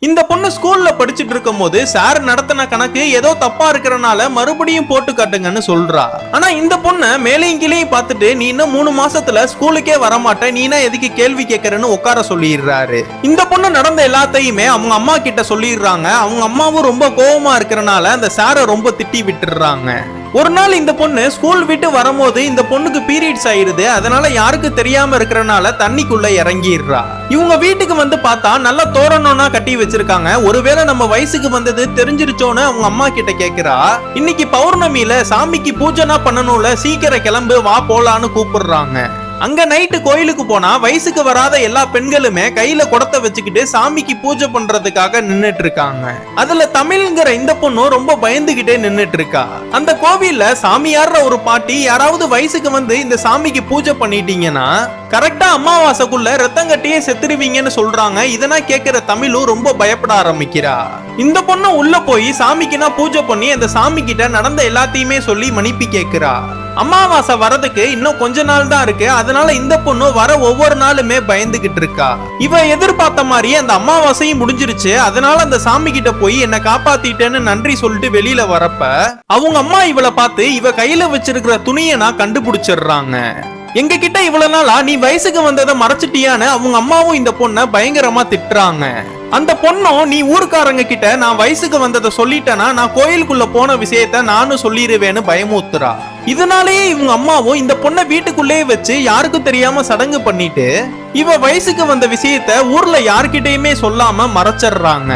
இந்த பொண்ணு ஸ்கூல்ல படிச்சுட்டு இருக்கும் போது சார் நடத்தின கணக்கு ஏதோ தப்பா இருக்கிறனால மறுபடியும் போட்டு காட்டுங்கன்னு சொல்றா. ஆனா இந்த பொண்ணு மேலையும் கீழையும் பார்த்துட்டு நீ இன்னும் 3 மாசத்துல ஸ்கூலுக்கே வரமாட்ட, நீனா எதுக்கு கேள்வி கேட்கறன்னு உட்கார சொல்லிடுறாரு. இந்த பொண்ணு நடந்த எல்லாத்தையுமே அவங்க அம்மா கிட்ட சொல்லிடுறாங்க. அவங்க அம்மாவும் ரொம்ப கோவமா இருக்கிறனால அந்த சாரை ரொம்ப திட்டி விட்டுறாங்க. ஒரு நாள் இந்த பொண்ணு ஸ்கூல் விட்டு வரும்போது இந்த பொண்ணுக்கு பீரியட்ஸ் ஆயிருது. அதனால யாருக்கு தெரியாம இருக்கிறனால தண்ணிக்குள்ள இறங்கிடுறா. இவங்க வீட்டுக்கு வந்து பார்த்தா நல்லா தோரணம்னா கட்டி வச்சிருக்காங்க. ஒருவேளை நம்ம வயசுக்கு வந்தது தெரிஞ்சிருச்சோன்னு அவங்க அம்மா கிட்ட கேக்குறா. இன்னைக்கு பௌர்ணமியில சாமிக்கு பூஜைனா பண்ணணும்ல, சீக்கிரம் கிளம்பு வா போலான்னு கூப்பிடுறாங்க. அங்க நைட்டு கோயிலுக்கு போனா வயசுக்கு வராத எல்லா பெண்களுமே கையில குடத்தை வச்சுக்கிட்டு சாமிக்கு பூஜை பண்றதுக்காக நின்னுட்டு இருக்காங்க. அதுல தமிழ்ங்கிற இந்த பொண்ணு ரொம்ப பயந்துகிட்டே நின்னுட்டு இருக்கா. அந்த கோவில்ல சாமியார்ற ஒரு பாட்டி யாராவது வயசுக்கு வந்து இந்த சாமிக்கு பூஜை பண்ணிட்டீங்கன்னா கரெக்டா அமாவாசைக்குள்ள ரத்தம் கட்டியே செத்துருவீங்கன்னு சொல்றாங்க. இதனா கேக்குற தமிழும் ரொம்ப பயப்பட ஆரம்பிக்கிறா. இந்த பொண்ணு உள்ள போய் சாமிக்குனா பூஜை பண்ணி அந்த சாமி கிட்ட நடந்த எல்லாத்தையுமே சொல்லி மன்னிப்பு கேக்குறா. அமாவாசை வரதுக்கு இன்னும் கொஞ்ச நாள் தான் இருக்கு. அதனால இந்த பொண்ணு வர ஒவ்வொரு நாளுமே பயந்துகிட்டு இருக்கா. இவ எதிர்பார்த்த மாதிரியே அந்த அமாவாசையும் முடிஞ்சிருச்சு. அதனால அந்த சாமி கிட்ட போய் என்ன காப்பாத்திட்டேன்னு நன்றி சொல்லிட்டு வெளியில வரப்ப அவங்க அம்மா இவளை பார்த்து இவ கையில வச்சிருக்கிற துணியை நான் கண்டுபிடிச்சிடுறாங்க. எங்க கிட்ட இவ்வளவு நாளா நீ வயசுக்கு வந்ததை மறைச்சிட்டியான்னு அவங்க அம்மாவும் இந்த பொண்ணை பயங்கரமா திட்டுறாங்க. அந்த பொண்ணும் நீ ஊருக்காரங்க கிட்ட நான் வயசுக்கு வந்ததை சொல்லிட்டேனா நான் கோயிலுக்குள்ள போன விஷயத்த நானும் சொல்லிடுவேன்னு பயமுத்துறா. இதனாலேயே இவங்க அம்மாவும் இந்த பொண்ணை வீட்டுக்குள்ளேயே வச்சு யாருக்கும் தெரியாம சடங்கு பண்ணிட்டு இவ வயசுக்கு வந்த விஷயத்த ஊர்ல யார்கிட்டயுமே சொல்லாம மறைச்சிடுறாங்க.